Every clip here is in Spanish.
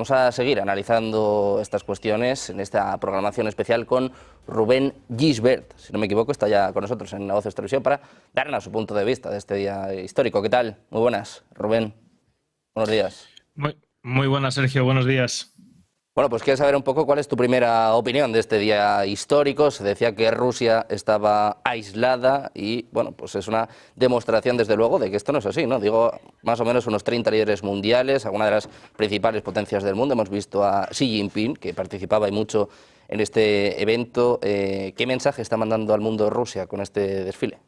Vamos a seguir analizando estas cuestiones en esta programación especial con Rubén Gisbert, si no me equivoco, está ya con nosotros en La Voz Televisión para darnos su punto de vista de este día histórico. ¿Qué tal? Muy buenas, Rubén. Buenos días. Muy buenas, Sergio. Buenos días. Bueno, pues quiero saber un poco cuál es tu primera opinión de este día histórico. Se decía que Rusia estaba aislada y, bueno, pues es una demostración, desde luego, de que esto no es así, ¿no? Digo, más o menos unos 30 líderes mundiales, algunas de las principales potencias del mundo. Hemos visto a Xi Jinping, que participaba y mucho en este evento. ¿Qué mensaje está mandando al mundo Rusia con este desfile?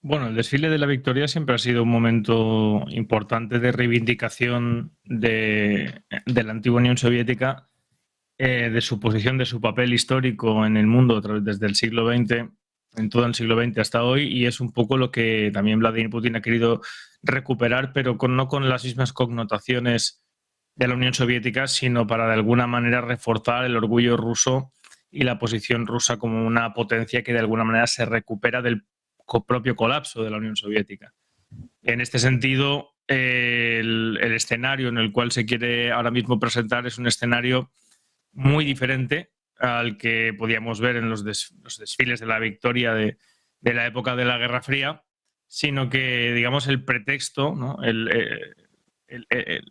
Bueno, el desfile de la victoria siempre ha sido un momento importante de reivindicación de la antigua Unión Soviética, de su posición, de su papel histórico en el mundo desde el siglo XX, en todo el siglo XX hasta hoy, y es un poco lo que también Vladimir Putin ha querido recuperar, pero no con las mismas connotaciones de la Unión Soviética, sino para de alguna manera reforzar el orgullo ruso y la posición rusa como una potencia que de alguna manera se recupera del propio colapso de la Unión Soviética. En este sentido, el escenario en el cual se quiere ahora mismo presentar es un escenario muy diferente al que podíamos ver en los desfiles de la victoria de la época de la Guerra Fría, sino que, digamos, el pretexto, ¿no?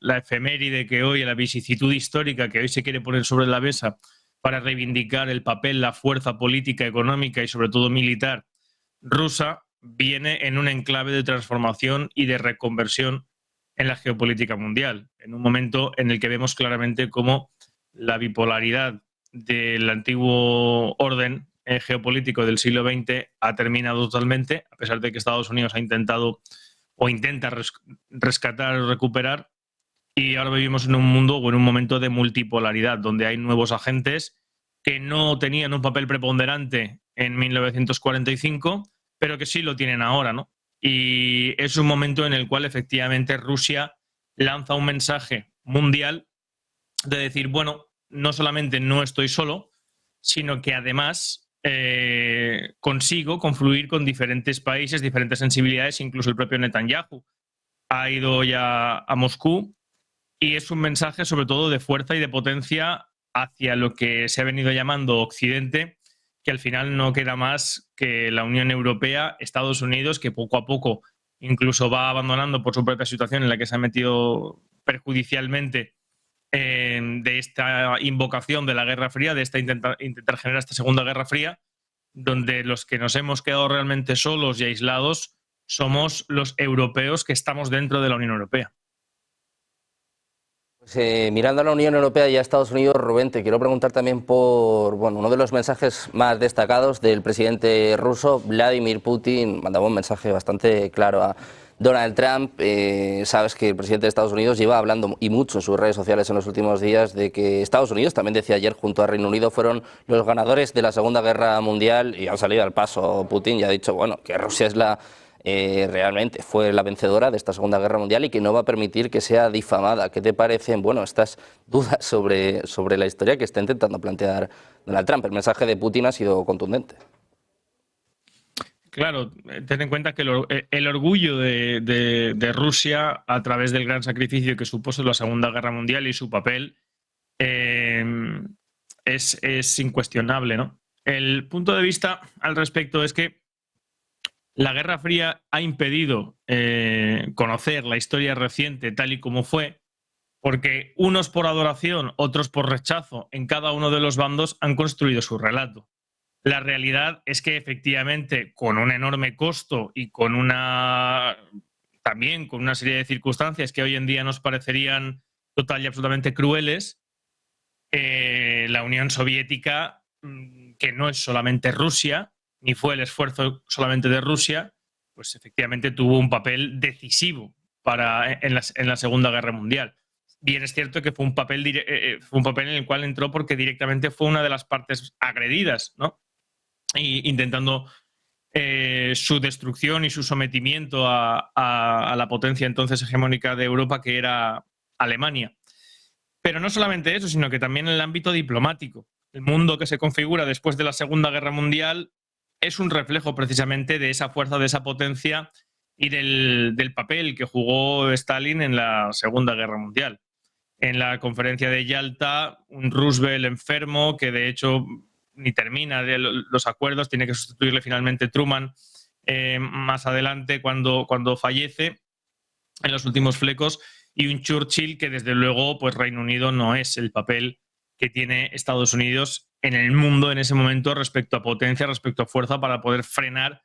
La efeméride que hoy, la vicisitud histórica que hoy se quiere poner sobre la mesa para reivindicar el papel, la fuerza política, económica y sobre todo militar rusa, viene en un enclave de transformación y de reconversión en la geopolítica mundial, en un momento en el que vemos claramente cómo la bipolaridad del antiguo orden geopolítico del siglo XX ha terminado totalmente, a pesar de que Estados Unidos ha intentado o intenta rescatar o recuperar, y ahora vivimos en un mundo o en un momento de multipolaridad, donde hay nuevos agentes que no tenían un papel preponderante en 1945, pero que sí lo tienen ahora, ¿no? Y es un momento en el cual efectivamente Rusia lanza un mensaje mundial de decir, bueno, no solamente no estoy solo, sino que además consigo confluir con diferentes países, diferentes sensibilidades, incluso el propio Netanyahu ha ido ya a Moscú, y es un mensaje sobre todo de fuerza y de potencia hacia lo que se ha venido llamando Occidente, que al final no queda más que la Unión Europea, Estados Unidos, que poco a poco incluso va abandonando por su propia situación en la que se ha metido perjudicialmente de esta invocación de la Guerra Fría, de esta intentar generar esta Segunda Guerra Fría, donde los que nos hemos quedado realmente solos y aislados somos los europeos que estamos dentro de la Unión Europea. Pues, mirando a la Unión Europea y a Estados Unidos, Rubén, te quiero preguntar también por uno de los mensajes más destacados del presidente ruso, Vladimir Putin. Mandaba un mensaje bastante claro a Donald Trump. Sabes que el presidente de Estados Unidos lleva hablando y mucho en sus redes sociales en los últimos días de que Estados Unidos, también decía ayer junto a Reino Unido, fueron los ganadores de la Segunda Guerra Mundial, y ha salido al paso Putin y ha dicho, bueno, que Rusia es realmente fue la vencedora de esta Segunda Guerra Mundial y que no va a permitir que sea difamada. ¿Qué te parecen, bueno, estas dudas sobre la historia que está intentando plantear Donald Trump? El mensaje de Putin ha sido contundente. Claro, ten en cuenta que el orgullo de Rusia a través del gran sacrificio que supuso la Segunda Guerra Mundial y su papel es incuestionable, ¿no? El punto de vista al respecto es que la Guerra Fría ha impedido conocer la historia reciente tal y como fue, porque unos por adoración, otros por rechazo en cada uno de los bandos han construido su relato. La realidad es que efectivamente, con un enorme costo y también con una serie de circunstancias que hoy en día nos parecerían total y absolutamente crueles, la Unión Soviética, que no es solamente Rusia, ni fue el esfuerzo solamente de Rusia, pues efectivamente tuvo un papel decisivo en la Segunda Guerra Mundial. Bien es cierto que fue un papel en el cual entró porque directamente fue una de las partes agredidas, ¿no? Y intentando su destrucción y su sometimiento a la potencia entonces hegemónica de Europa, que era Alemania. Pero no solamente eso, sino que también en el ámbito diplomático. El mundo que se configura después de la Segunda Guerra Mundial es un reflejo precisamente de esa fuerza, de esa potencia y del papel que jugó Stalin en la Segunda Guerra Mundial. En la conferencia de Yalta, un Roosevelt enfermo que de hecho ni termina de los acuerdos, tiene que sustituirle finalmente Truman más adelante cuando fallece en los últimos flecos, y un Churchill que desde luego pues Reino Unido no es el papel que tiene Estados Unidos en el mundo en ese momento respecto a potencia, respecto a fuerza para poder frenar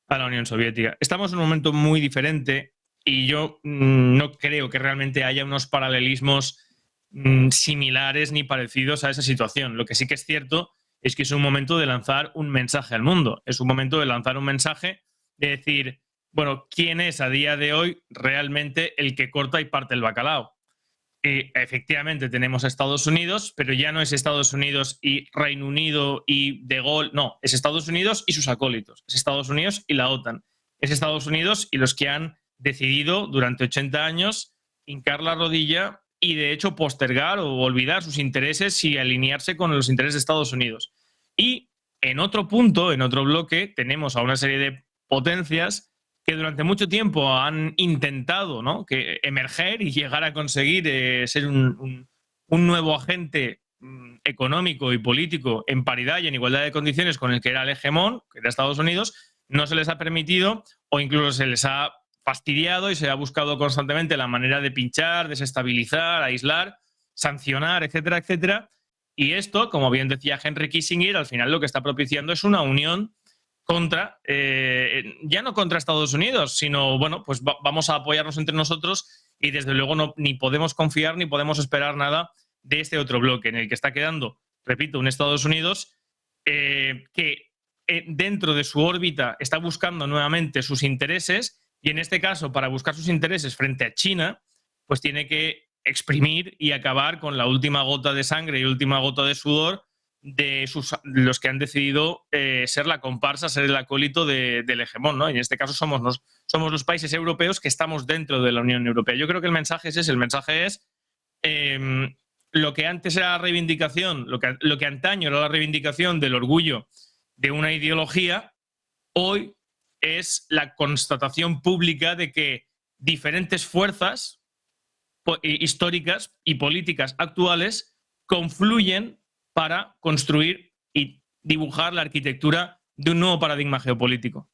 a la Unión Soviética. Estamos en un momento muy diferente y yo no creo que realmente haya unos paralelismos similares ni parecidos a esa situación. Lo que sí que es cierto es que es un momento de lanzar un mensaje al mundo. Es un momento de lanzar un mensaje de decir, bueno, ¿quién es a día de hoy realmente el que corta y parte el bacalao? Efectivamente tenemos a Estados Unidos, pero ya no es Estados Unidos y Reino Unido y De Gaulle, no, es Estados Unidos y sus acólitos, es Estados Unidos y la OTAN, es Estados Unidos y los que han decidido durante 80 años hincar la rodilla y de hecho postergar o olvidar sus intereses y alinearse con los intereses de Estados Unidos. Y en otro punto, en otro bloque, tenemos a una serie de potencias que durante mucho tiempo han intentado, ¿no?, que emerger y llegar a conseguir ser un nuevo agente económico y político en paridad y en igualdad de condiciones con el que era el hegemón, que era Estados Unidos. No se les ha permitido o incluso se les ha fastidiado y se ha buscado constantemente la manera de pinchar, desestabilizar, aislar, sancionar, etcétera, etcétera. Y esto, como bien decía Henry Kissinger, al final lo que está propiciando es una unión contra, ya no contra Estados Unidos, sino, bueno, pues vamos a apoyarnos entre nosotros y desde luego ni podemos confiar ni podemos esperar nada de este otro bloque en el que está quedando, repito, un Estados Unidos que dentro de su órbita está buscando nuevamente sus intereses y en este caso, para buscar sus intereses frente a China, pues tiene que exprimir y acabar con la última gota de sangre y última gota de sudor de los que han decidido ser la comparsa, ser el acólito del hegemón, ¿no? Y en este caso somos los países europeos que estamos dentro de la Unión Europea. Yo creo que el mensaje es ese, el mensaje es lo que antes era la reivindicación, lo que antaño era la reivindicación del orgullo de una ideología, hoy es la constatación pública de que diferentes fuerzas históricas y políticas actuales confluyen para construir y dibujar la arquitectura de un nuevo paradigma geopolítico.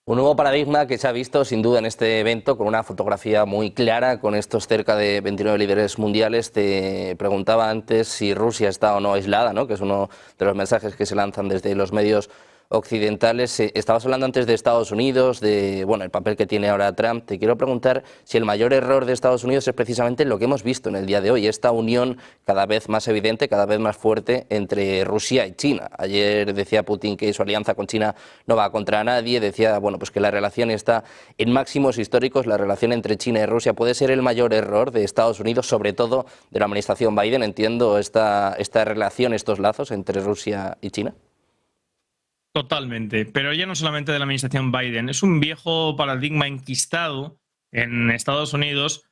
Un nuevo paradigma que se ha visto sin duda en este evento con una fotografía muy clara con estos cerca de 29 líderes mundiales. Te preguntaba antes si Rusia está o no aislada, ¿no?, que es uno de los mensajes que se lanzan desde los medios occidentales. Estabas hablando antes de Estados Unidos, de el papel que tiene ahora Trump. Te quiero preguntar si el mayor error de Estados Unidos es precisamente lo que hemos visto en el día de hoy, esta unión cada vez más evidente, cada vez más fuerte entre Rusia y China. Ayer decía Putin que su alianza con China no va contra nadie, decía pues que la relación está en máximos históricos, la relación entre China y Rusia. ¿Puede ser el mayor error de Estados Unidos, sobre todo de la administración Biden? Entiendo esta relación, estos lazos entre Rusia y China. Totalmente, pero ya no solamente de la administración Biden, es un viejo paradigma enquistado en Estados Unidos,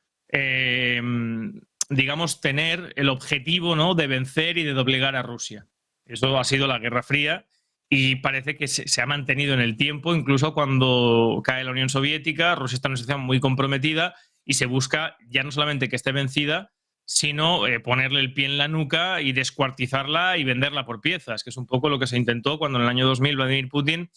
digamos, tener el objetivo, ¿no?, de vencer y de doblegar a Rusia. Eso ha sido la Guerra Fría y parece que se ha mantenido en el tiempo, incluso cuando cae la Unión Soviética. Rusia está en una situación muy comprometida y se busca ya no solamente que esté vencida, sino ponerle el pie en la nuca y descuartizarla y venderla por piezas, que es un poco lo que se intentó cuando en el año 2000 Vladimir Putin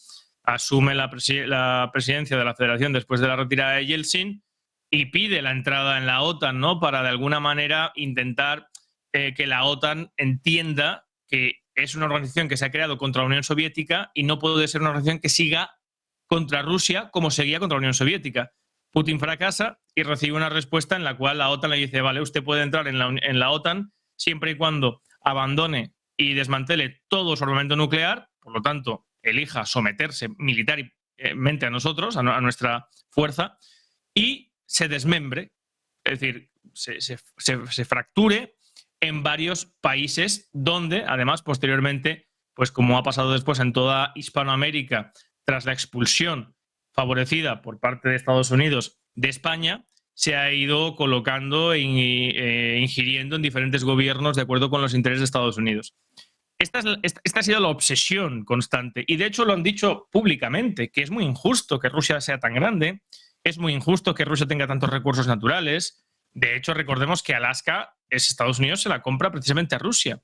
asume la presidencia de la Federación después de la retirada de Yeltsin y pide la entrada en la OTAN, ¿no?, para de alguna manera intentar que la OTAN entienda que es una organización que se ha creado contra la Unión Soviética y no puede ser una organización que siga contra Rusia como seguía contra la Unión Soviética. Putin fracasa y recibe una respuesta en la cual la OTAN le dice, vale, usted puede entrar en la OTAN siempre y cuando abandone y desmantele todo su armamento nuclear, por lo tanto, elija someterse militarmente a nosotros, a nuestra fuerza, y se desmembre, es decir, se fracture en varios países donde, además, posteriormente, pues como ha pasado después en toda Hispanoamérica, tras la expulsión favorecida por parte de Estados Unidos de España, se ha ido colocando e ingiriendo en diferentes gobiernos de acuerdo con los intereses de Estados Unidos. Esta ha sido la obsesión constante. Y de hecho lo han dicho públicamente, que es muy injusto que Rusia sea tan grande, es muy injusto que Rusia tenga tantos recursos naturales. De hecho, recordemos que Alaska, Estados Unidos se la compra precisamente a Rusia.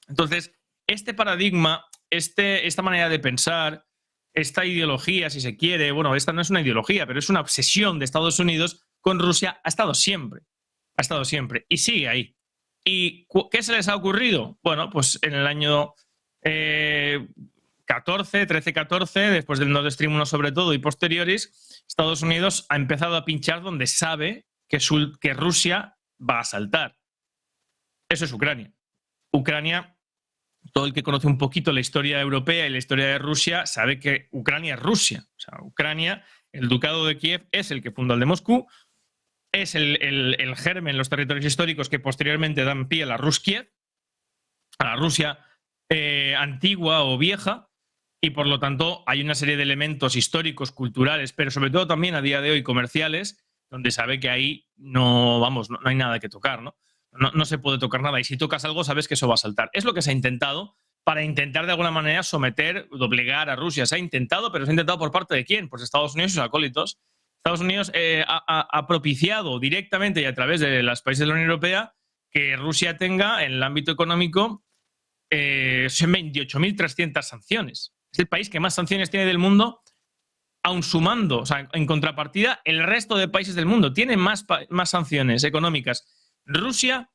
Entonces, este paradigma, esta manera de pensar, esta ideología, si se quiere, bueno, esta no es una ideología, pero es una obsesión de Estados Unidos con Rusia, ha estado siempre. Ha estado siempre. Y sigue ahí. ¿Y qué se les ha ocurrido? Bueno, pues en el año 13-14, después del Nord Stream 1 sobre todo y posteriores, Estados Unidos ha empezado a pinchar donde sabe que Rusia va a saltar. Eso es Ucrania. Ucrania, todo el que conoce un poquito la historia europea y la historia de Rusia sabe que Ucrania es Rusia. O sea, Ucrania, el Ducado de Kiev es el que funda el de Moscú, es el germen, los territorios históricos que posteriormente dan pie a la Ruskiev, a la Rusia antigua o vieja, y por lo tanto hay una serie de elementos históricos, culturales, pero sobre todo también a día de hoy comerciales, donde sabe que ahí no hay nada que tocar, ¿no? No se puede tocar nada, y si tocas algo sabes que eso va a saltar. Es lo que se ha intentado para intentar de alguna manera someter, doblegar a Rusia. Se ha intentado, pero se ha intentado por parte de ¿quién? Pues Estados Unidos y sus acólitos. Estados Unidos ha propiciado directamente y a través de los países de la Unión Europea que Rusia tenga en el ámbito económico 28.300 sanciones. Es el país que más sanciones tiene del mundo, aun sumando, o sea, en contrapartida, el resto de países del mundo tienen más sanciones económicas Rusia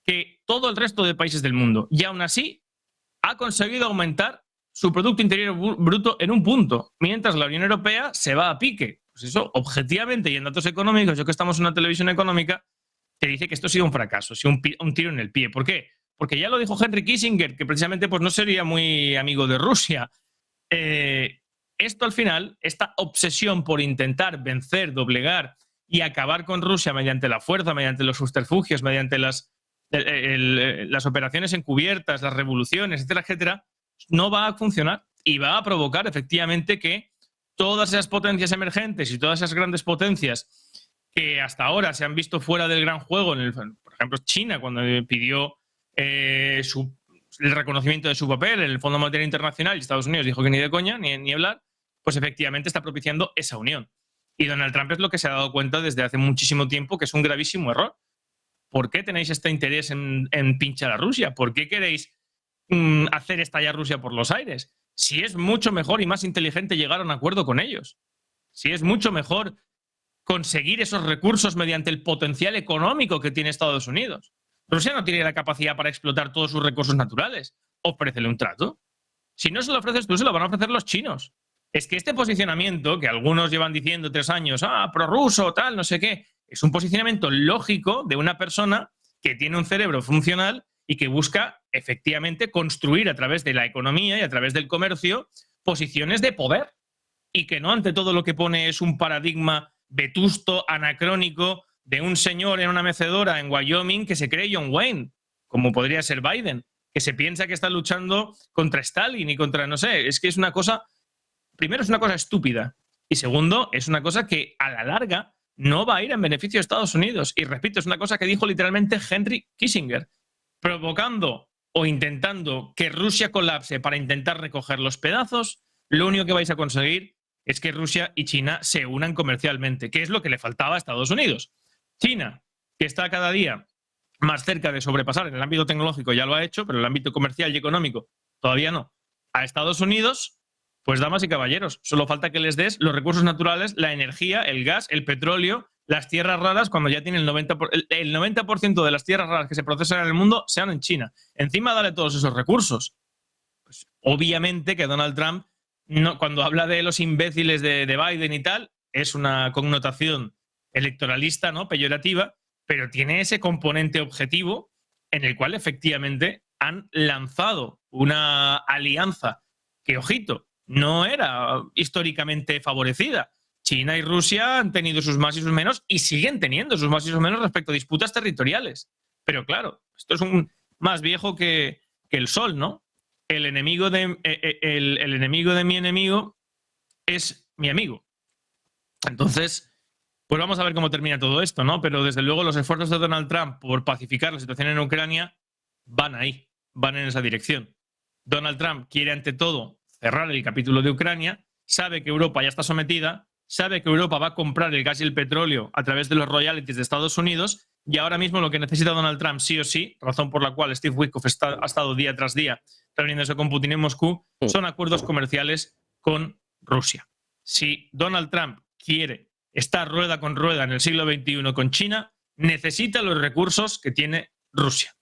que todo el resto de países del mundo. Y aún así ha conseguido aumentar su Producto Interior Bruto en un punto, mientras la Unión Europea se va a pique. Pues eso, objetivamente y en datos económicos, yo que estamos en una televisión económica, te dice que esto ha sido un fracaso, ha sido un tiro en el pie. ¿Por qué? Porque ya lo dijo Henry Kissinger, que precisamente pues, no sería muy amigo de Rusia. Esto al final, esta obsesión por intentar vencer, doblegar y acabar con Rusia mediante la fuerza, mediante los subterfugios, mediante las operaciones encubiertas, las revoluciones, etcétera, etcétera, no va a funcionar y va a provocar efectivamente que todas esas potencias emergentes y todas esas grandes potencias que hasta ahora se han visto fuera del gran juego, por ejemplo China cuando pidió el reconocimiento de su papel en el Fondo Monetario Internacional y Estados Unidos dijo que ni de coña, ni hablar, pues efectivamente está propiciando esa unión. Y Donald Trump es lo que se ha dado cuenta desde hace muchísimo tiempo que es un gravísimo error. ¿Por qué tenéis este interés en pinchar a Rusia? ¿Por qué queréis hacer estallar Rusia por los aires? Si es mucho mejor y más inteligente llegar a un acuerdo con ellos. Si es mucho mejor conseguir esos recursos mediante el potencial económico que tiene Estados Unidos. Rusia no tiene la capacidad para explotar todos sus recursos naturales. Ofrécele un trato. Si no se lo ofreces tú, se lo van a ofrecer los chinos. Es que este posicionamiento, que algunos llevan diciendo 3 años, prorruso, tal, no sé qué, es un posicionamiento lógico de una persona que tiene un cerebro funcional y que busca efectivamente construir a través de la economía y a través del comercio posiciones de poder y que no ante todo lo que pone es un paradigma vetusto, anacrónico de un señor en una mecedora en Wyoming que se cree John Wayne, como podría ser Biden, que se piensa que está luchando contra Stalin y contra, no sé, es que es una cosa, primero es una cosa estúpida y segundo es una cosa que a la larga no va a ir en beneficio de Estados Unidos. Y repito, es una cosa que dijo literalmente Henry Kissinger, provocando o intentando que Rusia colapse para intentar recoger los pedazos, lo único que vais a conseguir es que Rusia y China se unan comercialmente, que es lo que le faltaba a Estados Unidos. China, que está cada día más cerca de sobrepasar en el ámbito tecnológico, ya lo ha hecho, pero en el ámbito comercial y económico todavía no. A Estados Unidos, pues damas y caballeros, solo falta que les des los recursos naturales, la energía, el gas, el petróleo, las tierras raras, cuando ya tienen el 90% de las tierras raras que se procesan en el mundo sean en China. Encima dale todos esos recursos. Pues, obviamente que Donald Trump, cuando habla de los imbéciles de Biden y tal, es una connotación electoralista, ¿no? Peyorativa, pero tiene ese componente objetivo en el cual efectivamente han lanzado una alianza que, ojito, no era históricamente favorecida. China y Rusia han tenido sus más y sus menos y siguen teniendo sus más y sus menos respecto a disputas territoriales. Pero claro, esto es más viejo que el sol, ¿no? El enemigo de mi enemigo es mi amigo. Entonces, pues vamos a ver cómo termina todo esto, ¿no? Pero desde luego los esfuerzos de Donald Trump por pacificar la situación en Ucrania van ahí. van en esa dirección. Donald Trump quiere ante todo cerrar el capítulo de Ucrania, sabe que Europa ya está sometida, sabe que Europa va a comprar el gas y el petróleo a través de los royalties de Estados Unidos, y ahora mismo lo que necesita Donald Trump sí o sí, razón por la cual Steve Witkoff ha estado día tras día reuniéndose con Putin en Moscú, son acuerdos comerciales con Rusia. Si Donald Trump quiere estar rueda con rueda en el siglo XXI con China, necesita los recursos que tiene Rusia.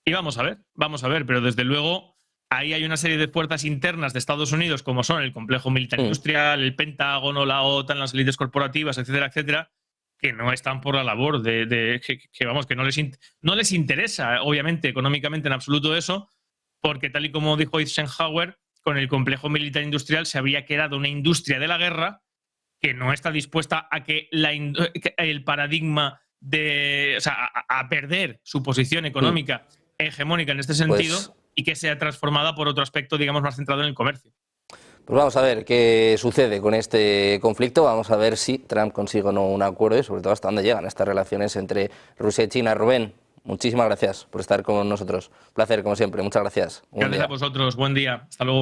Y vamos a ver, pero desde luego ahí hay una serie de fuerzas internas de Estados Unidos, como son el complejo militar industrial, el Pentágono, la OTAN, las élites corporativas, etcétera, etcétera, que no están por la labor que no les interesa, obviamente, económicamente en absoluto eso, porque tal y como dijo Eisenhower, con el complejo militar industrial se había creado una industria de la guerra que no está dispuesta a que el paradigma a perder su posición económica hegemónica en este sentido, y que sea transformada por otro aspecto, digamos, más centrado en el comercio. Pues vamos a ver qué sucede con este conflicto, vamos a ver si Trump consigue o no un acuerdo y sobre todo hasta dónde llegan estas relaciones entre Rusia y China. Rubén, muchísimas gracias por estar con nosotros. Un placer, como siempre. Muchas gracias. Gracias a vosotros. Buen día. Hasta luego.